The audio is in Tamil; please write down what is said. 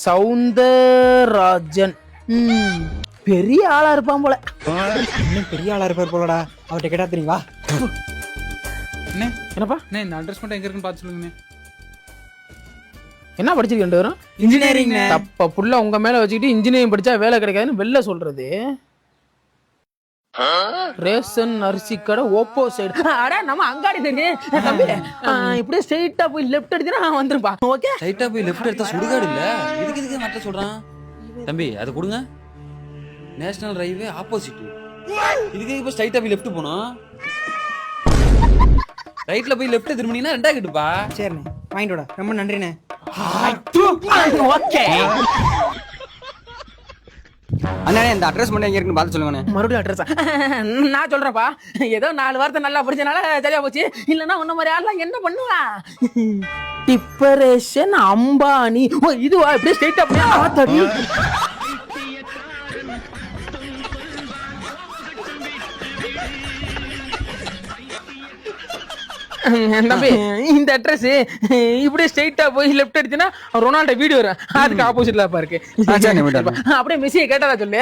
சவுந்தரராஜன். பெரிய ஆளா இருப்பான் போல. இன்னும் பெரிய ஆளா இருப்பார் போலடா. அவர்கிட்ட கேட்டா தெரியுமா? அண்ணே என்னப்பா அண்ணே இந்த அட்ரஸ் மட்டும் எங்க இருக்குன்னு பார்த்து சொல்லுங்கண்ணே. என்ன படிச்சிருக்கேன் வரும்? இன்ஜினியரிங். தப்ப புள்ள உங்க மேல வச்சுக்கிட்டு இன்ஜினியரிங் படிச்சா வேலை கிடைக்காதுன்னு வெளில சொல்றது. ரேஷன் அரிசி கடை ஓப்போ சைடு. அட நம்ம அங்காடி தெரியும் தம்பி. இப்படியே ஸ்ட்ரெயிட்டா போய் லெஃப்ட் அடிச்சா வந்துருப்பா. ஓகே ஸ்ட்ரைட்டா போய் லெஃப்ட் எடுத்தா சுடுகாடு இல்ல. இதுக்கு மட்டும் சொல்றான் தம்பி. அது கொடுங்க. National railway opposite. இதுக்கு இப்ப ஸ்ட்ரைட்டா போய் லெஃப்ட் போனோம். ரைட்ல போய் லெஃப்ட் திரும்பினீங்கன்னா ரெண்டா கிட்டுப்பா. சரிண்ணே வாங்கிட்டு வாடா. ரொம்ப நன்றிண்ணே. ஓகே அண்ணா இந்த அட்ரஸ் மட்டும் எங்க இருக்குன்னு பார்த்து சொல்லுங்கண்ணே. மறுபடியும் அட்ரஸ் நான் சொல்றேன்ப்பா. ஏதோ 4 வார்த்தை நல்லா படிச்சனால சரியா போச்சு. இல்லன்னா உன்ன மாதிரி ஆள்லாம் என்ன பண்ணுவா? டிப்பரேஷன் அம்பானி. ஓ இதுவா? இப்படியே ஸ்ட்ரைட்டா அப்படியே ஆத்தடி. தம்பி இந்த அட்ரஸ் இப்படியே ஸ்ட்ரைட்டா போய் லெஃப்ட் அடிச்சுன்னா ரொனால்டோ வீடியோ வரும். அதுக்கு ஆப்போசிட்ல இருக்கு. அப்படியே மெஸ்ஸியை கேட்டதா சொல்லு.